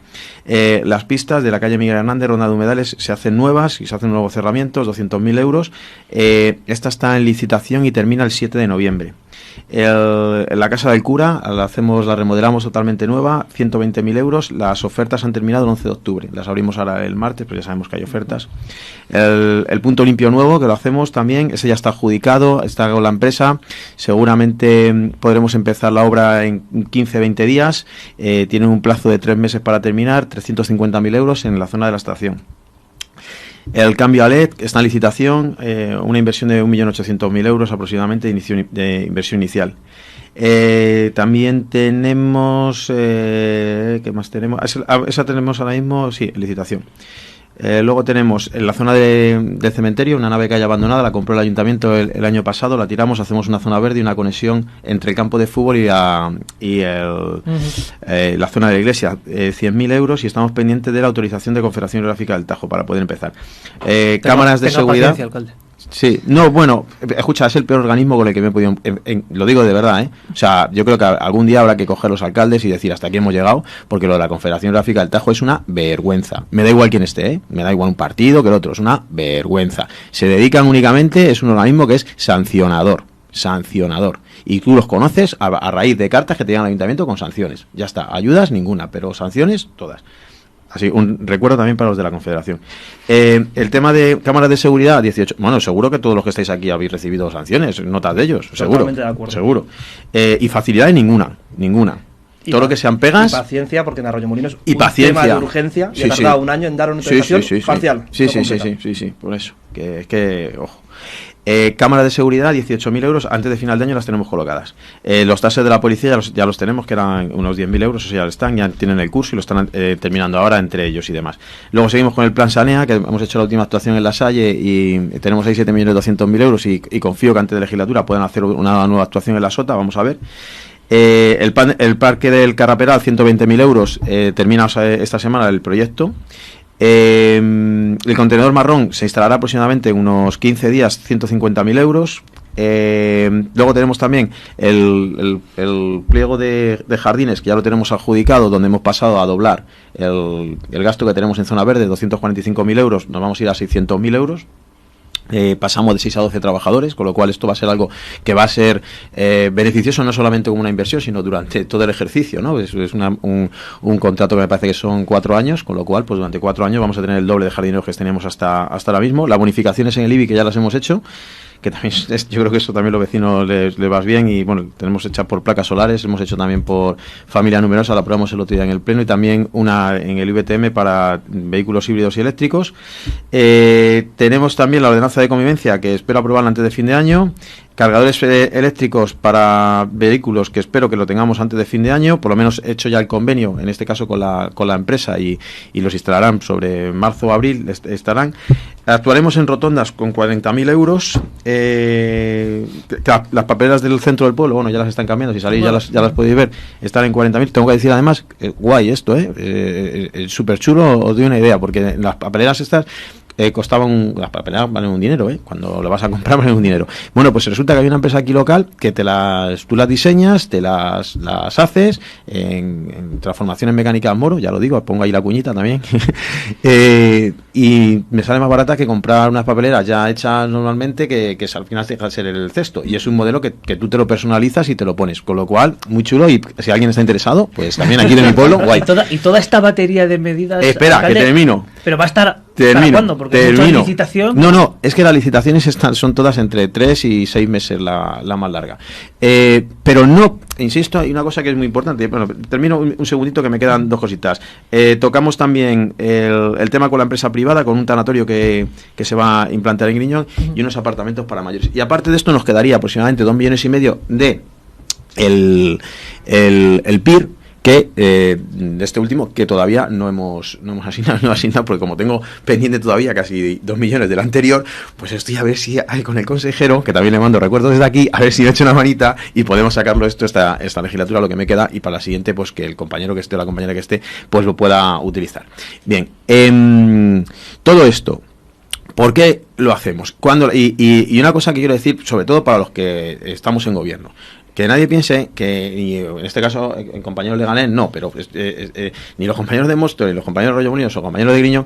Las pistas de la calle Miguel Hernández, Ronda de Humedales, se hacen nuevas y se hacen nuevos cerramientos, 200.000 euros. Esta está en licitación y termina el 7 de noviembre. La casa del cura la remodelamos totalmente nueva, 120.000 euros. Las ofertas han terminado el 11 de octubre. Las abrimos ahora el martes, pero ya sabemos que hay ofertas. El punto limpio nuevo, que lo hacemos también, ese ya está adjudicado, está con la empresa. Seguramente podremos empezar la obra en 15-20 días. Tienen un plazo de 3 meses para terminar, 350.000 euros en la zona de la estación. El cambio a LED está en licitación, una inversión de 1.800.000 euros aproximadamente de inversión inicial. También tenemos, ¿qué más tenemos? Esa tenemos ahora mismo, sí, en licitación. Luego tenemos en la zona del cementerio una nave que hay abandonada, la compró el ayuntamiento el año pasado, la tiramos, hacemos una zona verde y una conexión entre el campo de fútbol y la zona de la iglesia, 100.000 euros, y estamos pendientes de la autorización de Confederación Hidrográfica del Tajo para poder empezar. Cámaras de seguridad. Paciencia, alcalde. Sí, no, bueno, escucha, es el peor organismo con el que me he podido... lo digo de verdad, ¿eh? O sea, yo creo que algún día habrá que coger los alcaldes y decir hasta aquí hemos llegado, porque lo de la Confederación Hidrográfica del Tajo es una vergüenza. Me da igual quién esté, ¿eh? Me da igual un partido que el otro, es una vergüenza. Se dedican únicamente, es un organismo que es sancionador. Y tú los conoces a raíz de cartas que te llegan al ayuntamiento con sanciones. Ya está, ayudas ninguna, pero sanciones todas. Así, un recuerdo también para los de la Confederación. El tema de cámaras de seguridad, 18. Bueno, seguro que todos los que estáis aquí habéis recibido sanciones, notas de ellos, seguro. Totalmente de acuerdo. Seguro. Y facilidades ninguna. Todo lo que sean pegas. Y paciencia, porque en Arroyomolinos y paciencia. Tema de urgencia y ha tardado un año en dar una autorización parcial. Sí, por eso. Que ojo. Cámaras de seguridad, 18.000 euros, antes de final de año las tenemos colocadas. Los tases de la policía ya los tenemos, que eran unos 10.000 euros, o sea, ya tienen el curso y lo están terminando ahora entre ellos y demás. Luego seguimos con el plan Sanea, que hemos hecho la última actuación en La Salle y tenemos ahí 7.200.000 euros y confío que antes de legislatura puedan hacer una nueva actuación en La Sota, vamos a ver. El parque del Carraperal, 120.000 euros, termina esta semana el proyecto. El contenedor marrón se instalará aproximadamente en unos 15 días, 150.000 euros. Luego tenemos también el pliego de jardines, que ya lo tenemos adjudicado, donde hemos pasado a doblar el gasto que tenemos en zona verde, 245.000 euros, nos vamos a ir a 600.000 euros. Pasamos de 6 a 12 trabajadores, con lo cual esto va a ser algo que va a ser beneficioso no solamente como una inversión, sino durante todo el ejercicio, ¿no? Es un contrato que me parece que son 4 años, con lo cual pues durante 4 años vamos a tener el doble de jardineros que teníamos hasta ahora mismo. Las bonificaciones en el IBI, que ya las hemos hecho, que también yo creo que eso también a los vecinos les va bien, y bueno, tenemos hecha por placas solares, hemos hecho también por familia numerosa, la aprobamos el otro día en el pleno, y también una en el IVTM para vehículos híbridos y eléctricos. Tenemos también la ordenanza de convivencia, que espero aprobarla antes de fin de año. Cargadores eléctricos para vehículos, que espero que lo tengamos antes de fin de año, por lo menos he hecho ya el convenio, en este caso con la empresa, y los instalarán sobre marzo o abril, estarán. Actuaremos en rotondas con 40.000 euros. Las papeleras del centro del pueblo, bueno, ya las están cambiando, si salís ya las podéis ver, están en 40.000. Tengo que decir además, guay esto, súper chulo, os doy una idea, porque las papeleras estas, costaban, las papeleras valen un dinero, cuando lo vas a comprar valen un dinero. Bueno, pues resulta que hay una empresa aquí local que tú las diseñas, te las haces en transformaciones mecánicas Moro, ya lo digo, pongo ahí la cuñita también, y me sale más barata que comprar unas papeleras ya hechas normalmente que al final deja de ser el cesto, y es un modelo que tú te lo personalizas y te lo pones, con lo cual, muy chulo, y si alguien está interesado, pues también aquí de mi pueblo, guay. Y toda esta batería de medidas... Espera, alcalde, que termino. Pero va a estar... ¿Para cuándo? Porque mucha licitación... No, es que las licitaciones son todas entre 3 y 6 meses la más larga. Pero no, insisto, hay una cosa que es muy importante. Bueno, termino un segundito que me quedan 2 cositas. Tocamos también el tema con la empresa privada, con un tanatorio que se va a implantar en Griñón y unos apartamentos para mayores. Y aparte de esto nos quedaría aproximadamente 2,5 millones de el PIR, que de este último que todavía no hemos asignado, porque como tengo pendiente todavía casi 2 millones del anterior, pues estoy a ver si con el consejero, que también le mando recuerdos desde aquí, a ver si me echo una manita y podemos sacarlo esta legislatura, lo que me queda, y para la siguiente pues que el compañero que esté o la compañera que esté pues lo pueda utilizar. Bien, todo esto, ¿por qué lo hacemos? Y una cosa que quiero decir, sobre todo para los que estamos en gobierno, que nadie piense que, y en este caso el compañero de Leganés no, pero ni los compañeros de Móstoles, ni los compañeros de Arroyomolinos o compañeros de Griñón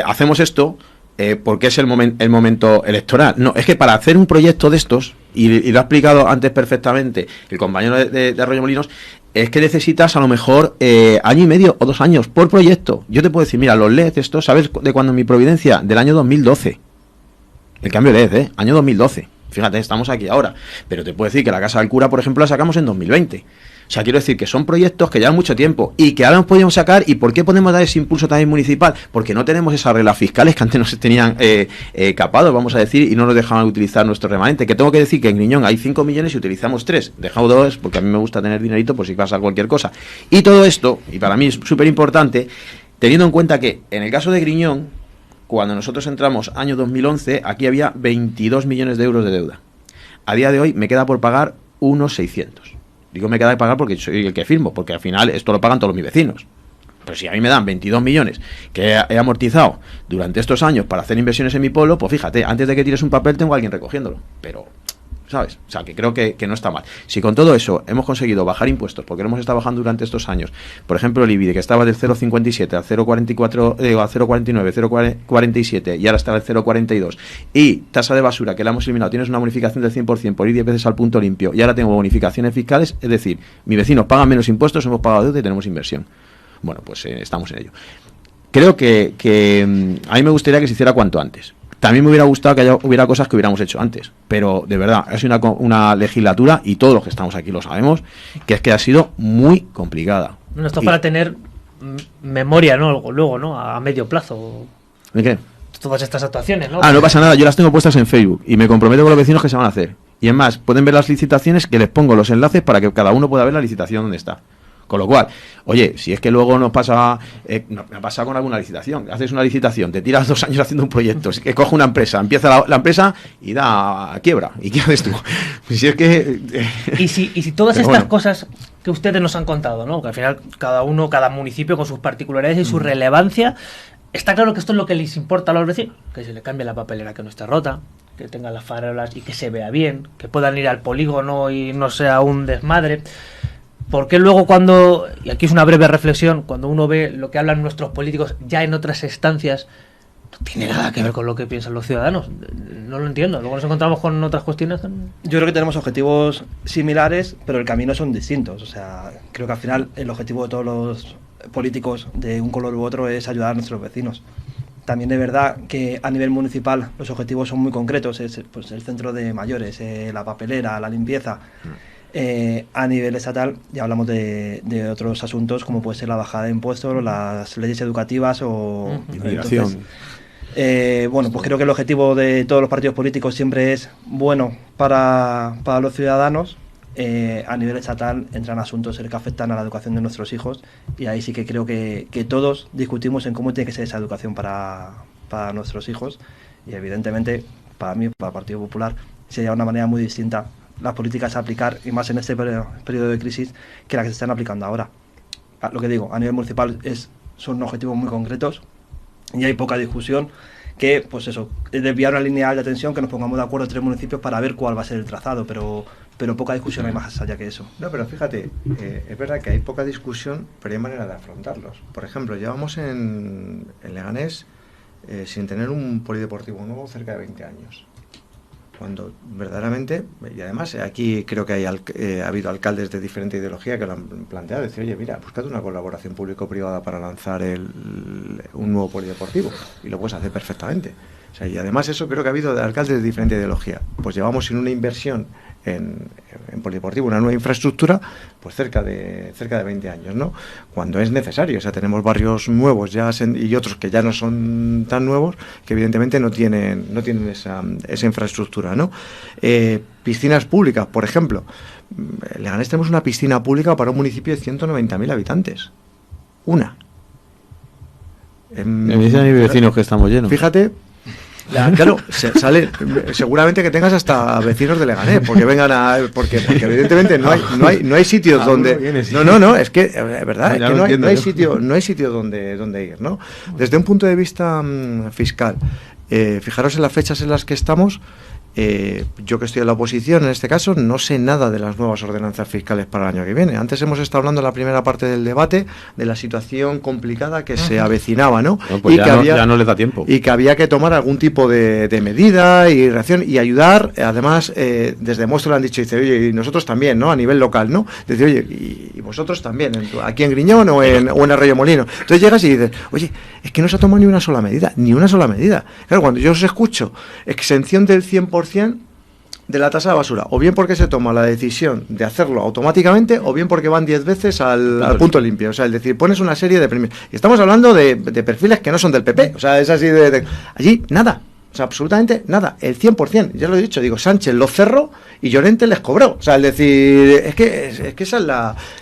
hacemos esto porque es el momento electoral. No, es que para hacer un proyecto de estos, y lo ha explicado antes perfectamente el compañero de Arroyomolinos, es que necesitas a lo mejor 1 año y medio o 2 años por proyecto. Yo te puedo decir, mira, los LEDs estos, ¿sabes de cuándo mi Providencia? Del año 2012. El cambio de LED, año 2012. Fíjate, estamos aquí ahora, pero te puedo decir que la Casa del Cura, por ejemplo, la sacamos en 2020. O sea, quiero decir que son proyectos que llevan mucho tiempo y que ahora nos podíamos sacar. ¿Y por qué podemos dar ese impulso también municipal? Porque no tenemos esas reglas fiscales que antes nos tenían capados, vamos a decir, y no nos dejaban utilizar nuestro remanente. Que tengo que decir que en Griñón hay 5 millones y utilizamos 3. Dejamos 2 porque a mí me gusta tener dinerito por si pasa cualquier cosa. Y todo esto, y para mí es súper importante, teniendo en cuenta que en el caso de Griñón, cuando nosotros entramos año 2011, aquí había 22 millones de euros de deuda. A día de hoy me queda por pagar unos 600. Digo me queda de pagar porque soy el que firmo, porque al final esto lo pagan todos mis vecinos. Pero si a mí me dan 22 millones que he amortizado durante estos años para hacer inversiones en mi pueblo, pues fíjate, antes de que tires un papel tengo a alguien recogiéndolo. Pero, ¿sabes? O sea, que creo que no está mal. Si con todo eso hemos conseguido bajar impuestos, porque lo hemos estado bajando durante estos años, por ejemplo el IBI, que estaba del 0,57 al 0,44, a 0,49, 0,47 y ahora está al 0,42, y tasa de basura, que la hemos eliminado, tienes una bonificación del 100% por ir 10 veces al punto limpio, y ahora tengo bonificaciones fiscales, es decir, mis vecinos pagan menos impuestos, hemos pagado deuda y tenemos inversión. Bueno, pues estamos en ello. Creo que a mí me gustaría que se hiciera cuanto antes. También me hubiera gustado que hubiera cosas que hubiéramos hecho antes, pero de verdad, es una legislatura, y todos los que estamos aquí lo sabemos, que es que ha sido muy complicada. Bueno, esto para tener memoria, ¿no? Luego, ¿no? A medio plazo. ¿De qué? Todas estas actuaciones, ¿no? No pasa nada, yo las tengo puestas en Facebook y me comprometo con los vecinos que se van a hacer. Y es más, pueden ver las licitaciones, que les pongo los enlaces para que cada uno pueda ver la licitación donde está. Con lo cual, oye, si es que luego nos pasa, me ha pasado con alguna licitación, haces una licitación, te tiras 2 años haciendo un proyecto, es que coge una empresa, empieza la empresa y da a quiebra, ¿y qué haces tú? Si es que... Y si todas estas cosas que ustedes nos han contado, ¿no? Que al final cada municipio con sus particularidades y su relevancia, está claro que esto es lo que les importa a los vecinos, que se le cambie la papelera, que no esté rota, que tengan las farolas y que se vea bien, que puedan ir al polígono y no sea un desmadre. Porque luego y aquí es una breve reflexión, cuando uno ve lo que hablan nuestros políticos ya en otras instancias, no tiene nada que ver con lo que piensan los ciudadanos. No lo entiendo. Luego nos encontramos con otras cuestiones. Yo creo que tenemos objetivos similares, pero el camino son distintos. O sea, creo que al final el objetivo de todos los políticos de un color u otro es ayudar a nuestros vecinos. También es verdad que a nivel municipal los objetivos son muy concretos. Es pues, el centro de mayores, la papelera, la limpieza. A nivel estatal ya hablamos de otros asuntos como puede ser la bajada de impuestos, las leyes educativas o inmigración. Bueno, pues creo que el objetivo de todos los partidos políticos siempre es bueno para los ciudadanos. A nivel estatal entran asuntos que afectan a la educación de nuestros hijos, y ahí sí que creo que todos discutimos en cómo tiene que ser esa educación para nuestros hijos, y evidentemente para mí, para el Partido Popular, sería una manera muy distinta las políticas a aplicar, y más en este periodo de crisis, que las que se están aplicando ahora. Lo que digo, a nivel municipal son objetivos muy concretos y hay poca discusión. que, pues eso, desviar una línea de atención, que nos pongamos de acuerdo 3 municipios para ver cuál va a ser el trazado, pero poca discusión hay más allá que eso. No, pero fíjate, es verdad que hay poca discusión, pero hay manera de afrontarlos. Por ejemplo, llevamos en Leganés sin tener un polideportivo nuevo cerca de 20 años. Cuando verdaderamente, y además aquí creo que ha habido alcaldes de diferente ideología que lo han planteado, decir, oye, mira, buscad una colaboración público-privada para lanzar un nuevo polideportivo, y lo puedes hacer perfectamente. O sea, y además eso creo que ha habido de alcaldes de diferente ideología. Pues llevamos sin una inversión en polideportivo, una nueva infraestructura, pues cerca de 20 años, ¿no? Cuando es necesario. O sea, tenemos barrios nuevos ya y otros que ya no son tan nuevos, que evidentemente no tienen esa infraestructura, ¿no? Piscinas públicas, por ejemplo. En Leganés tenemos una piscina pública para un municipio de 190.000 habitantes. Una. Me dicen mis vecinos que estamos llenos. Fíjate. Claro, seguramente que tengas hasta vecinos de Leganés, porque vengan porque evidentemente no hay sitios donde no, es que es verdad, es que no hay sitio donde ir, ¿no? Desde un punto de vista fiscal, fijaros en las fechas en las que estamos. Yo que estoy en la oposición, en este caso, no sé nada de las nuevas ordenanzas fiscales para el año que viene. Antes hemos estado hablando en la primera parte del debate de la situación complicada que se avecinaba, ¿no? Pues y ya no les da tiempo. Y que había que tomar algún tipo de medida y reacción y ayudar. Además, desde Muestro le han dicho, dice, oye, y nosotros también, ¿no? A nivel local, ¿no? Dice, oye, y vosotros también, aquí en Griñón o en Arroyomolino. Entonces llegas y dices, oye, es que no se ha tomado ni una sola medida. Claro, cuando yo os escucho exención del 100% de la tasa de basura, o bien porque se toma la decisión de hacerlo automáticamente, o bien porque van 10 veces al punto limpio. O sea, es decir, pones una serie de premios. Y estamos hablando de perfiles que no son del PP. O sea, es así allí, nada. O sea, absolutamente nada. El 100%. Ya lo he dicho, digo, Sánchez lo cerró y Llorente les cobró. O sea, es decir, es que esa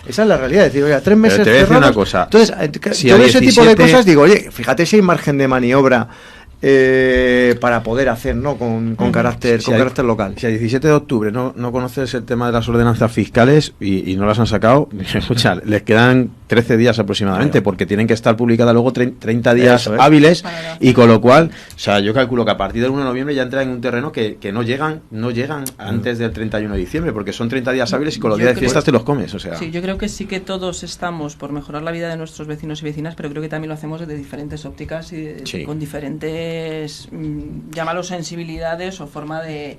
es la realidad. Es decir, oiga, 3 meses te voy a decir una cosa. Entonces, si todo 17... ese tipo de cosas, digo, oye, fíjate si hay margen de maniobra para poder hacer, ¿no? con carácter local. Si a 17 de octubre no conoces el tema de las ordenanzas fiscales y no las han sacado, escucha, les quedan 13 días aproximadamente, porque tienen que estar publicadas luego 30 días hábiles, y con lo cual, o sea, yo calculo que a partir del 1 de noviembre ya entran en un terreno que no llegan antes del 31 de diciembre, porque son 30 días hábiles y con los días de fiestas te los comes, o sea. Sí, yo creo que sí que todos estamos por mejorar la vida de nuestros vecinos y vecinas, pero creo que también lo hacemos desde diferentes ópticas y con diferentes llámalo sensibilidades o forma de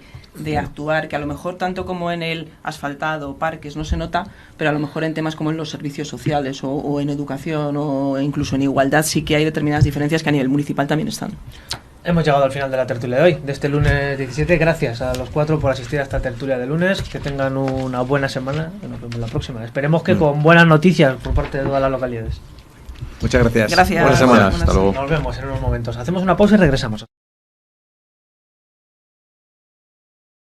actuar, que a lo mejor tanto como en el asfaltado, parques, no se nota, pero a lo mejor en temas como en los servicios sociales o en educación o incluso en igualdad sí que hay determinadas diferencias que a nivel municipal también están. Hemos llegado al final de la tertulia de hoy, de este lunes 17. Gracias a los 4 por asistir a esta tertulia de lunes. Que tengan una buena semana y nos vemos la próxima. Esperemos que con buenas noticias por parte de todas las localidades. Muchas gracias. Gracias. Buena semana. Hasta luego. Nos vemos en unos momentos. Hacemos una pausa y regresamos.